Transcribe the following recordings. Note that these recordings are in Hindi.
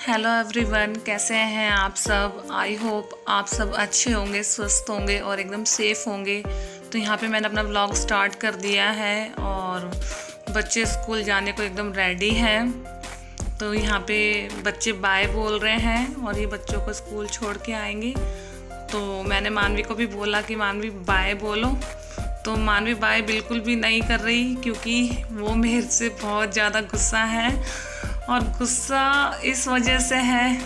हेलो एवरीवन, कैसे हैं आप सब। आई होप आप सब अच्छे होंगे, स्वस्थ होंगे और एकदम सेफ़ होंगे। तो यहाँ पे मैंने अपना व्लॉग स्टार्ट कर दिया है और बच्चे स्कूल जाने को एकदम रेडी हैं। तो यहाँ पे बच्चे बाय बोल रहे हैं और ये बच्चों को स्कूल छोड़ के आएंगे। तो मैंने मानवी को भी बोला कि मानवी बाय बोलो, तो मानवी बाय बिल्कुल भी नहीं कर रही क्योंकि वो मेरे से बहुत ज़्यादा गुस्सा है। और गुस्सा इस वजह से है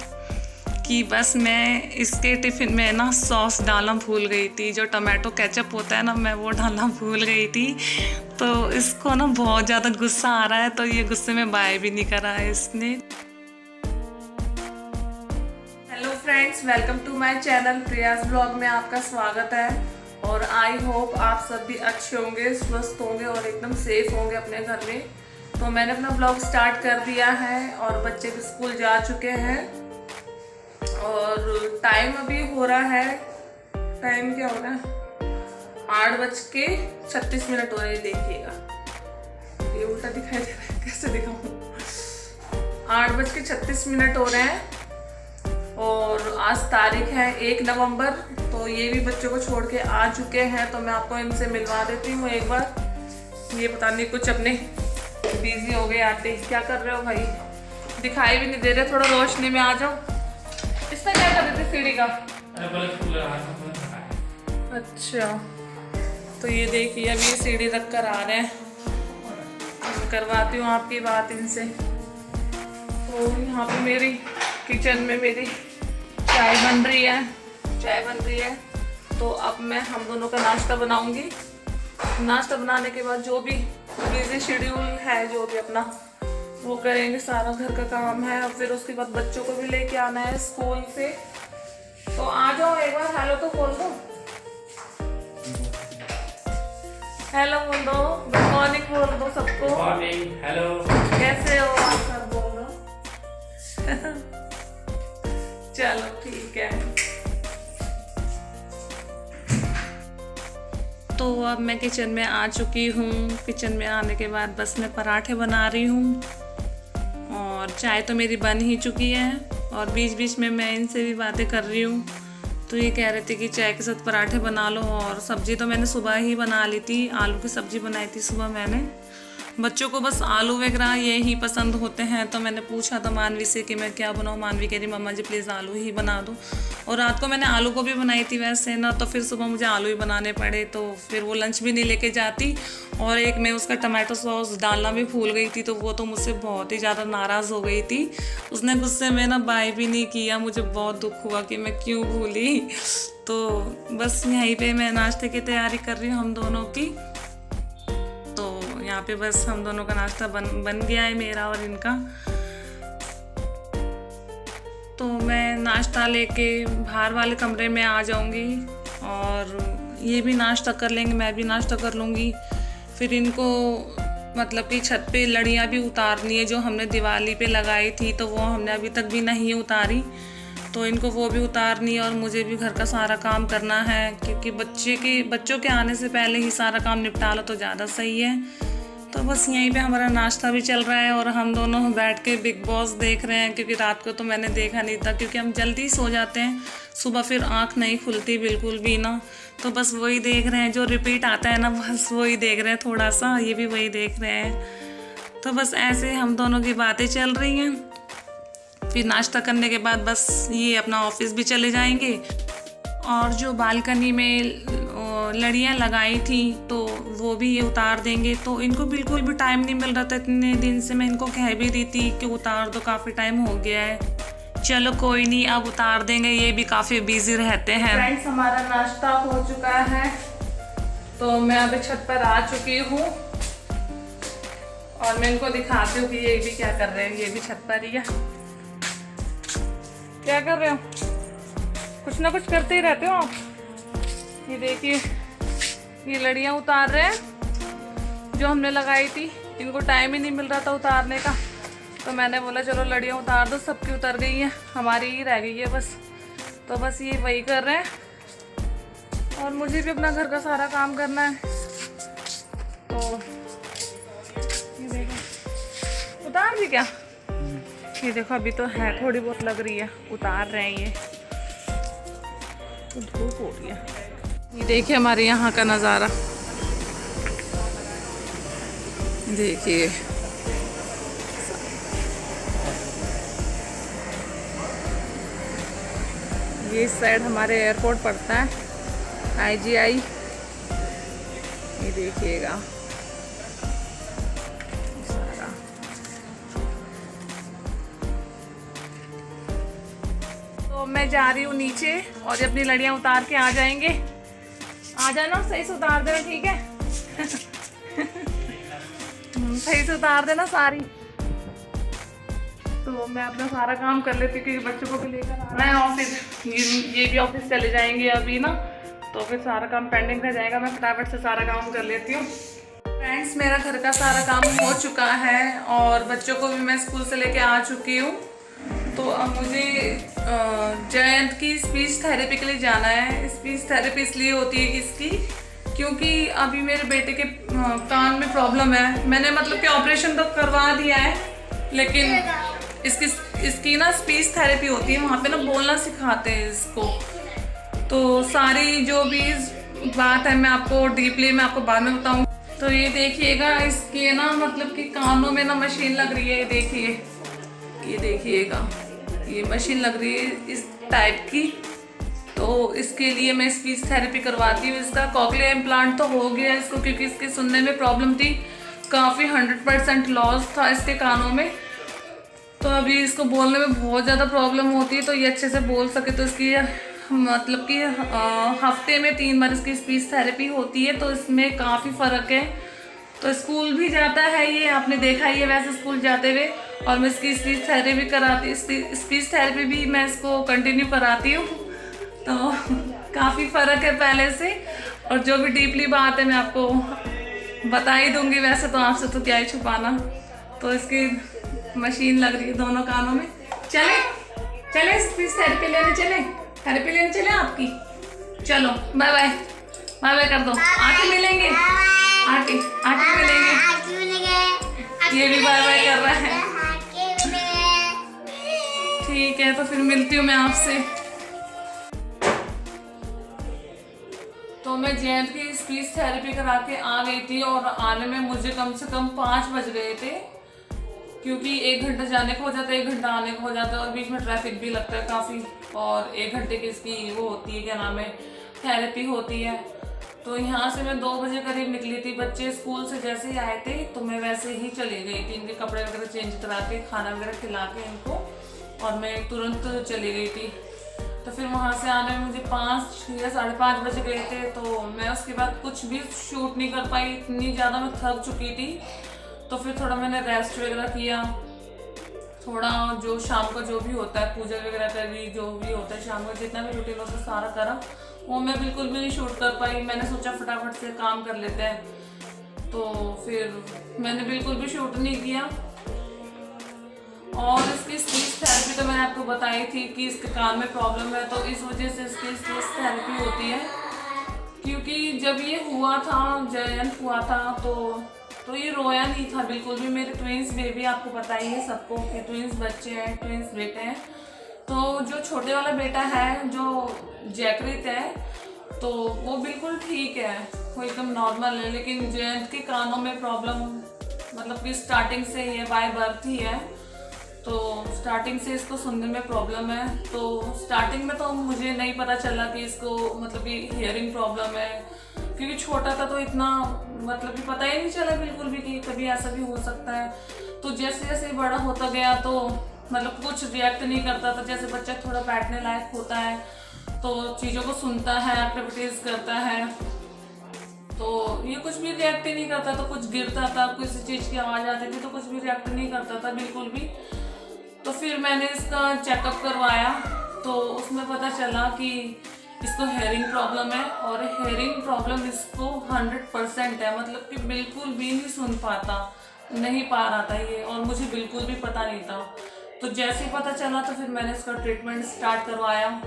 कि बस मैं इसके टिफ़िन में ना सॉस डालना भूल गई थी। जो टमाटो केचप होता है ना, मैं वो डालना भूल गई थी। तो इसको ना बहुत ज़्यादा गुस्सा आ रहा है, तो ये गुस्से में बाय भी नहीं करा है इसने। Hello friends, welcome to my channel Priya's blog में आपका स्वागत है। और आई होप आप सब भी अच्छे होंगे, स्वस्थ होंगे और एकदम सेफ होंगे अपने घर में। तो मैंने अपना ब्लॉग स्टार्ट कर दिया है और बच्चे भी स्कूल जा चुके हैं और टाइम अभी हो रहा है, टाइम क्या हो रहा है, 8:36 हो रहे हैं। देखिएगा ये उल्टा दिखाई दे रहा है, कैसे दिखाऊं। 8:36 हो रहे हैं और आज तारीख है 1 नवंबर। तो ये भी बच्चों को छोड़ के आ चुके हैं, तो मैं आपको इनसे मिलवा देती हूँ एक बार। ये पता नहीं कुछ अपने बिजी हो गए आते। क्या कर रहे हो भाई, दिखाई भी नहीं दे रहे, थोड़ा रोशनी में आ जाओ। इसमें क्या कर रहे थे, सीढ़ी का? अच्छा, तो ये देखिए अभी सीढ़ी रख कर आ रहे हैं। मैं करवाती हूँ आपकी बात इनसे। तो यहाँ पे मेरी किचन में मेरी चाय बन रही है। तो अब मैं हम दोनों का नाश्ता बनाऊंगी। नाश्ता बनाने के बाद जो भी बिजी शेड्यूल है, जो भी अपना वो करेंगे, सारा घर का काम है। और फिर उसके बाद बच्चों को भी लेके आना है स्कूल से। तो आ जाओ एक बार, हेलो तो बोल दो, हेलो बोल दो, गुड मॉर्निंग बोल दो सबको। मॉर्निंग, हेलो, कैसे हो आप सब, बोल दो। चलो ठीक है। तो अब मैं किचन में आ चुकी हूँ। किचन में आने के बाद बस मैं पराठे बना रही हूँ और चाय तो मेरी बन ही चुकी है। और बीच बीच में मैं इनसे भी बातें कर रही हूँ। तो ये कह रहे थे कि चाय के साथ पराठे बना लो। और सब्ज़ी तो मैंने सुबह ही बना ली थी, आलू की सब्ज़ी बनाई थी सुबह मैंने। बच्चों को बस आलू वगैरह ये ही पसंद होते हैं। तो मैंने पूछा था मानवी से कि मैं क्या बनाऊँ। मानवी कह रही मम्मा जी प्लीज़ आलू ही बना दो। और रात को मैंने आलू को भी बनाई थी वैसे ना, तो फिर सुबह मुझे आलू ही बनाने पड़े। तो फिर वो लंच भी नहीं लेके जाती। और एक मैं उसका टमाटो सॉस डालना भी भूल गई थी, तो वो तो मुझसे बहुत ही ज़्यादा नाराज़ हो गई थी। उसने गुस्से में ना बाय भी नहीं किया। मुझे बहुत दुख हुआ कि मैं क्यों भूली। तो बस यहीं पे मैं नाश्ते की तैयारी कर रही हूँ हम दोनों की। यहाँ पे बस हम दोनों का नाश्ता बन गया है, मेरा और इनका। तो मैं नाश्ता लेके बाहर वाले कमरे में आ जाऊंगी और ये भी नाश्ता कर लेंगे, मैं भी नाश्ता कर लूँगी। फिर इनको मतलब कि छत पे लड़ियाँ भी उतारनी है जो हमने दिवाली पे लगाई थी, तो वो हमने अभी तक भी नहीं उतारी। तो इनको वो भी उतारनी है और मुझे भी घर का सारा काम करना है, क्योंकि बच्चों के आने से पहले ही सारा काम निपटा लो तो ज़्यादा सही है। तो बस यहीं पे हमारा नाश्ता भी चल रहा है और हम दोनों बैठ के बिग बॉस देख रहे हैं, क्योंकि रात को तो मैंने देखा नहीं था, क्योंकि हम जल्दी सो जाते हैं। सुबह फिर आँख नहीं खुलती बिल्कुल भी ना। तो बस वही देख रहे हैं, जो रिपीट आता है ना, बस वही देख रहे हैं थोड़ा सा। ये भी वही देख रहे हैं। तो बस ऐसे हम दोनों की बातें चल रही हैं। फिर नाश्ता करने के बाद बस ये अपना ऑफिस भी चले जाएंगे। और जो बालकनी में लड़ियाँ लगाई थी तो वो भी ये उतार देंगे। तो इनको बिल्कुल भी टाइम नहीं मिल रहा था, इतने दिन से मैं इनको कह भी दी थी कि उतार दो, काफ़ी टाइम हो गया है। चलो कोई नहीं, अब उतार देंगे, ये भी काफ़ी बिजी रहते हैं। फ्रेंड्स, हमारा नाश्ता हो चुका है तो मैं अभी छत पर आ चुकी हूँ और मैं इनको दिखाती हूँ कि ये भी क्या कर रहे हैं। ये भी छत पर ही है। क्या कर रहे हो? कुछ ना कुछ करते ही रहते हो आप। ये देखिए, ये लड़ियाँ उतार रहे हैं जो हमने लगाई थी। इनको टाइम ही नहीं मिल रहा था उतारने का, तो मैंने बोला चलो लड़ियाँ उतार दो। सबकी उतर गई हैं, हमारी ही रह गई है बस। तो बस ये वही कर रहे हैं और मुझे भी अपना घर का सारा काम करना है। तो ये देखो, उतार दी क्या? ये देखो अभी तो है थोड़ी बहुत लग रही है, उतार रहे हैं ये तो धूप हो रही है। ये देखिए हमारे यहाँ का नज़ारा, देखिए ये इस साइड हमारे एयरपोर्ट पड़ता है, IGI। ये देखिएगा सारा। तो मैं जा रही हूँ नीचे और अपनी लड़ियाँ उतार के आ जाएंगे। आ जाना, सही से उतार देना, ठीक है? सही से उतार देना सारी। तो मैं अपना सारा काम कर लेती हूँ क्योंकि बच्चों को भी लेकर आना है ऑफिस। ये भी ऑफिस चले जाएंगे अभी ना, तो फिर सारा काम पेंडिंग रह जाएगा। मैं फटाफट से सारा काम कर लेती हूँ। फ्रेंड्स, मेरा घर का सारा काम हो चुका है और बच्चों को भी मैं स्कूल से लेके आ चुकी हूँ। तो अब मुझे जयंत की स्पीच थेरेपी के लिए जाना है। स्पीच थेरेपी इसलिए होती है कि इसकी, क्योंकि अभी मेरे बेटे के कान में प्रॉब्लम है। मैंने मतलब कि ऑपरेशन तो करवा दिया है, लेकिन इसकी ना स्पीच थेरेपी होती है, वहाँ पे ना बोलना सिखाते हैं इसको। तो सारी जो भी बात है मैं आपको डीपली मैं आपको बाद में बताऊँ। तो ये देखिएगा, इसके ना मतलब कि कानों में ना मशीन लग रही है। ये देखिएगा, ये मशीन लग रही है इस टाइप की। तो इसके लिए मैं स्पीच थेरेपी करवाती हूँ। इसका कॉकलियर इम्प्लांट तो हो गया इसको, क्योंकि इसके सुनने में प्रॉब्लम थी काफ़ी, 100% लॉस था इसके कानों में। तो अभी इसको बोलने में बहुत ज़्यादा प्रॉब्लम होती है। तो ये अच्छे से बोल सके तो इसकी मतलब कि हफ्ते में 3 बार इसकी स्पीच थेरेपी होती है। तो इसमें काफ़ी फ़र्क है। तो स्कूल भी जाता है, ये आपने देखा ही है वैसे स्कूल जाते हुए। और मैं इसकी स्पीच थेरेपी कराती, स्पीच थेरेपी भी मैं इसको कंटिन्यू कराती हूँ। तो काफ़ी फ़र्क है पहले से। और जो भी डीपली बात है मैं आपको बता ही दूँगी, वैसे तो आपसे तो क्या ही छुपाना। तो इसकी मशीन लग रही है दोनों कानों में। चले स्पीच थेरेपी लेने चले आपकी। चलो बाय बाय कर दो। आके मिलेंगे, आके मिलेंगे। ये भी बाय बाय कर रहा है। ठीक है, तो फिर मिलती हूँ मैं आपसे। तो मैं जयंत की स्पीच थेरेपी करा के आ गई थी और आने में मुझे कम से कम 5 बज गए थे, क्योंकि 1 घंटा जाने को हो जाता है, 1 घंटा आने को हो जाता है और बीच में ट्रैफिक भी लगता है काफ़ी। और 1 घंटे की इसकी वो होती है, क्या नाम है, थेरेपी होती है। तो यहाँ से मैं 2 बजे करीब निकली थी। बच्चे स्कूल से जैसे ही आए थे तो मैं वैसे ही चली गई थी, इनके कपड़े वगैरह चेंज करा के, खाना वगैरह खिला के इनको, और मैं तुरंत चली गई थी। तो फिर वहाँ से आने में मुझे 5 या 5:30 बज गए थे। तो मैं उसके बाद कुछ भी शूट नहीं कर पाई, इतनी ज़्यादा मैं थक चुकी थी। तो फिर थोड़ा मैंने रेस्ट वगैरह किया, थोड़ा जो शाम को जो भी होता है, पूजा वगैरह करी, जो भी होता है शाम को जितना भी रूटीन होता है सारा करा। वो मैं बिल्कुल भी नहीं शूट कर पाई। मैंने सोचा फटाफट से काम कर लेते हैं, तो फिर मैंने बिल्कुल भी शूट नहीं किया। और इसकी स्पीच थेरेपी तो मैंने आपको बताई थी कि इसके कान में प्रॉब्लम है, तो इस वजह से इसकी स्पीच थेरेपी होती है। क्योंकि जब ये हुआ था, जयंत हुआ था, तो ये रोया नहीं था बिल्कुल भी। मेरे ट्विंस बेबी, आपको पता ही है सबको कि ट्विंस बच्चे हैं, ट्विंस बेटे हैं। तो जो छोटे वाला बेटा है, जो जैकृत है, तो वो बिल्कुल ठीक है, वो एकदम नॉर्मल है। लेकिन जयंत के कानों में प्रॉब्लम मतलब कि स्टार्टिंग से ही है, बाय बर्थ ही है। तो स्टार्टिंग से इसको सुनने में प्रॉब्लम है। तो स्टार्टिंग में तो मुझे नहीं पता चला कि इसको मतलब कि हियरिंग प्रॉब्लम है, क्योंकि छोटा था तो इतना मतलब कि पता ही नहीं चला बिल्कुल भी कि कभी ऐसा भी हो सकता है। तो जैसे जैसे बड़ा होता गया तो मतलब कुछ रिएक्ट नहीं करता था। जैसे बच्चा थोड़ा बैठने लायक होता है तो चीज़ों को सुनता है, एक्टिविटीज़ करता है, तो ये कुछ भी रिएक्ट ही नहीं करता। तो कुछ गिरता था, किसी चीज़ की आवाज़ आती थी तो कुछ भी रिएक्ट नहीं करता था बिल्कुल भी। तो फिर मैंने इसका चेकअप करवाया तो उसमें पता चला कि इसको हेयरिंग प्रॉब्लम है। और हेयरिंग प्रॉब्लम इसको 100% है, मतलब कि बिल्कुल भी नहीं सुन पाता, नहीं पा रहा था ये, और मुझे बिल्कुल भी पता नहीं था। तो जैसे ही पता चला तो फिर मैंने इसका ट्रीटमेंट स्टार्ट करवाया।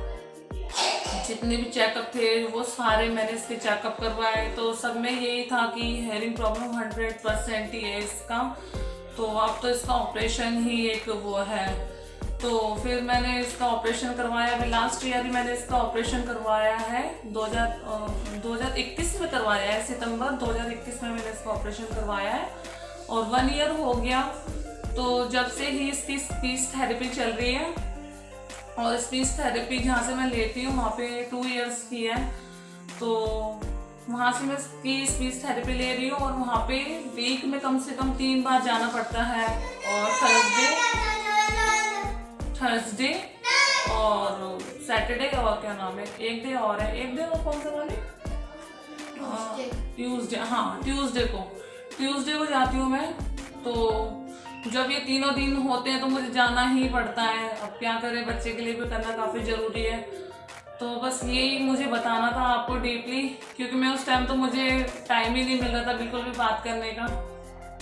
जितने भी चेकअप थे वो सारे मैंने इसके चेकअप करवाए। तो सब में यही था कि हेयरिंग प्रॉब्लम 100% ही है इसका। तो अब तो इसका ऑपरेशन ही एक वो है। तो फिर मैंने इसका ऑपरेशन करवाया, अभी लास्ट ईयर ही मैंने इसका ऑपरेशन करवाया है, 2021 में करवाया है, सितंबर 2021 में मैंने इसका ऑपरेशन करवाया है और 1 ईयर हो गया। तो जब से ही इसकी स्पीच थेरेपी चल रही है और स्पीच थेरेपी जहाँ से मैं लेती हूँ वहाँ पे 2 इयर्स की है, तो वहाँ से मैं इसकी स्पीच थेरेपी ले रही हूँ और वहाँ पे वीक में कम से कम 3 बार जाना पड़ता है, और थर्सडे और सैटरडे और क्या नाम है, एक डे और है, एक डे और कौन सा वाले, ट्यूसडे, हाँ ट्यूसडे को जाती हूँ मैं। तो जब ये तीनों दिन होते हैं तो मुझे जाना ही पड़ता है, अब क्या करें, बच्चे के लिए भी करना काफ़ी ज़रूरी है। तो बस यही मुझे बताना था आपको डीपली, क्योंकि मैं उस टाइम तो मुझे टाइम ही नहीं मिल रहा था बिल्कुल भी बात करने का,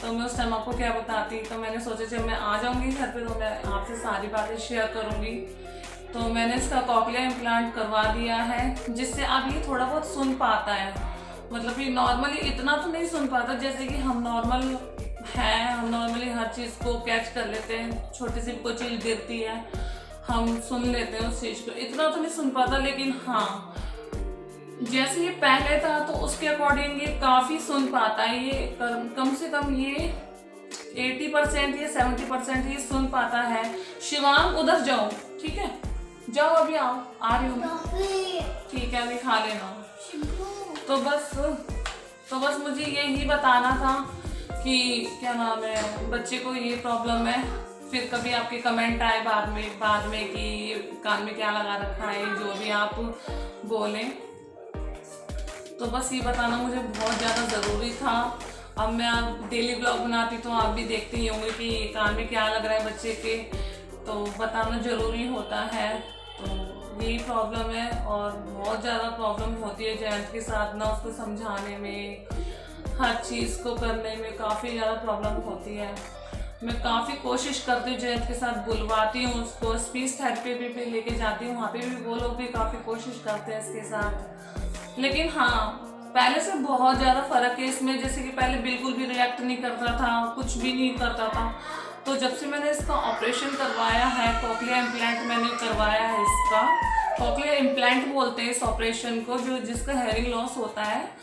तो मैं उस टाइम आपको क्या बताती। तो मैंने सोचा जब मैं आ जाऊंगी घर पे तो मैं आपसे सारी बातें शेयर करूंगी। तो मैंने इसका कॉकलियर इम्प्लांट करवा दिया है, जिससे अब ये थोड़ा बहुत सुन पाता है, मतलब कि नॉर्मली इतना तो नहीं सुन पाता जैसे कि हम नॉर्मल हैं, हम नॉर्मली हर चीज़ को कैच कर लेते हैं, छोटी सी कोई चीज़ गिरती है हम सुन लेते हैं उस चीज़ को, इतना तो नहीं सुन पाता, लेकिन हाँ जैसे ये पहले था तो उसके अकॉर्डिंग ये काफ़ी सुन पाता है, ये कम से कम ये 80% या 70% ये सुन पाता है। शिवांग उधर जाओ, ठीक है, जाओ अभी आओ, आ रही हूँ, ठीक है, अभी खा लेना। तो बस मुझे यही बताना था कि क्या नाम है, बच्चे को ये प्रॉब्लम है। फिर कभी आपके कमेंट आए बाद में कि कान में क्या लगा रखा है, जो भी आप बोलें, तो बस ये बताना मुझे बहुत ज़्यादा ज़रूरी था। अब मैं आप डेली ब्लॉग बनाती तो आप भी देखते ही होंगे कि कान में क्या लग रहा है बच्चे के, तो बताना ज़रूरी होता है। तो यही प्रॉब्लम है और बहुत ज़्यादा प्रॉब्लम होती है जयंत के साथ ना, उसको समझाने में, हर चीज़ को करने में काफ़ी ज़्यादा प्रॉब्लम होती है। मैं काफ़ी कोशिश करती हूँ, जयंत के साथ बुलवाती हूँ उसको, स्पीच थेरेपी भी लेके जाती हूँ, वहाँ पे भी वो लोग भी काफ़ी कोशिश करते हैं इसके साथ। लेकिन हाँ पहले से बहुत ज़्यादा फ़र्क है इसमें, जैसे कि पहले बिल्कुल भी रिएक्ट नहीं करता था, कुछ भी नहीं करता था। तो जब से मैंने इसका ऑपरेशन करवाया है, कॉकलियर इम्प्लांट मैंने करवाया है, इसका कॉकलियर इम्प्लांट बोलते हैं इस ऑपरेशन को, जो जिसका हेयरिंग लॉस होता है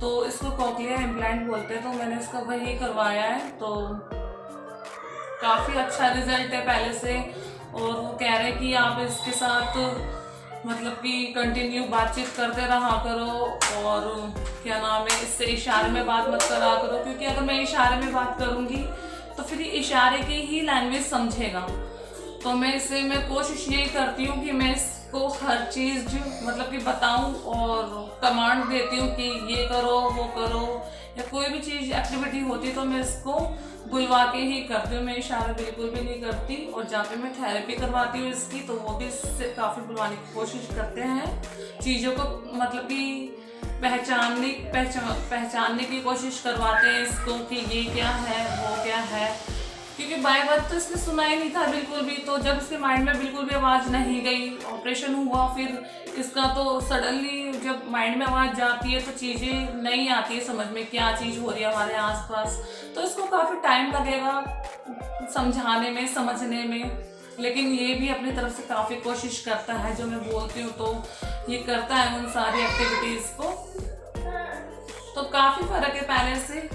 तो इसको कॉकलियर इम्प्लांट बोलते हैं। तो मैंने इसका वही करवाया है, तो काफ़ी अच्छा रिजल्ट है पहले से, और वो कह रहे हैं कि आप इसके साथ मतलब कि कंटिन्यू बातचीत करते रहा करो, और क्या नाम है, इससे इशारे में बात मत करा करो, क्योंकि अगर मैं इशारे में बात करूँगी तो फिर इशारे की ही लैंग्वेज समझेगा। तो मैं कोशिश यही करती हूँ कि मैं इसको हर चीज़ मतलब कि बताऊँ और कमांड देती हूँ कि ये करो वो करो, या कोई भी चीज़ एक्टिविटी होती तो मैं इसको बुलवा के ही करती हूँ, मैं इशारा बिल्कुल भी नहीं करती। और जहाँ पे मैं थेरेपी करवाती हूँ इसकी, तो वो भी इससे काफ़ी बुलवाने की कोशिश करते हैं, चीज़ों को मतलब कि पहचानने की कोशिश करवाते हैं इसको कि ये क्या है वो क्या है, क्योंकि बाय बर्थ तो इसने सुना ही नहीं था बिल्कुल भी। तो जब इसके माइंड में बिल्कुल भी आवाज़ नहीं गई, ऑपरेशन हुआ, फिर इसका तो सडनली जब माइंड में आवाज़ जाती है तो चीज़ें नहीं आती है समझ में, क्या चीज़ हो रही है हमारे आसपास, तो इसको काफ़ी टाइम लगेगा समझाने में, समझने में। लेकिन ये भी अपनी तरफ से काफ़ी कोशिश करता है, जो मैं बोलती हूँ तो ये करता है उन सारी एक्टिविटीज़ को, तो काफ़ी फ़र्क है पहले से।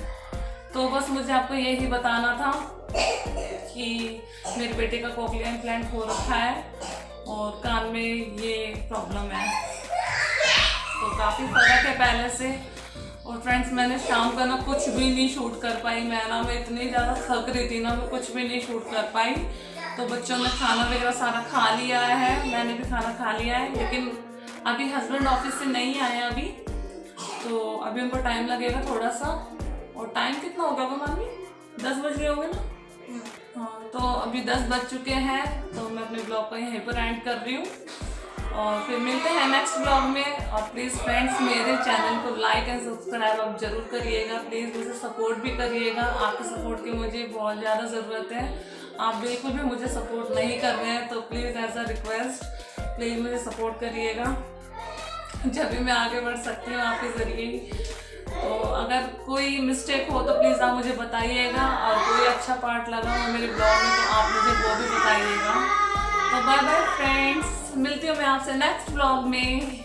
तो बस मुझे आपको यही बताना था कि मेरे बेटे का कॉकलियर इम्प्लांट हो रखा है और कान में ये प्रॉब्लम है, तो काफ़ी फ़र्क है पहले से। और फ्रेंड्स, मैंने शाम का ना कुछ भी नहीं शूट कर पाई, मैं इतनी ज़्यादा थक रही थी ना, मैं कुछ भी नहीं शूट कर पाई। तो बच्चों ने खाना वगैरह सारा खा लिया है, मैंने भी खाना खा लिया है, लेकिन अभी हस्बैंड ऑफिस से नहीं आए अभी, तो अभी उनको टाइम लगेगा थोड़ा सा। और टाइम कितना होगा वो मामी, 10 बज गए होंगे ना? हाँ, तो अभी 10 बज चुके हैं, तो मैं अपने ब्लॉग को यहीं पर एंड कर रही हूँ और फिर मिलते हैं नेक्स्ट ब्लॉग में। और प्लीज़ फ्रेंड्स, मेरे चैनल को लाइक एंड सब्सक्राइब आप ज़रूर करिएगा, प्लीज़ मुझे सपोर्ट भी करिएगा, आपके सपोर्ट की मुझे बहुत ज़्यादा ज़रूरत है। आप बिल्कुल भी मुझे सपोर्ट नहीं कर रहे हैं, तो please as a request please मुझे सपोर्ट करिएगा, जब भी मैं आगे बढ़ सकती हूँ आपके ज़रिए। तो अगर कोई मिस्टेक हो तो प्लीज़ आप मुझे बताइएगा, और कोई अच्छा पार्ट लगा हो मेरे ब्लॉग में तो आप मुझे वो भी बताइएगा। तो बाय बाय फ्रेंड्स, मिलती हूँ मैं आपसे नेक्स्ट ब्लॉग में।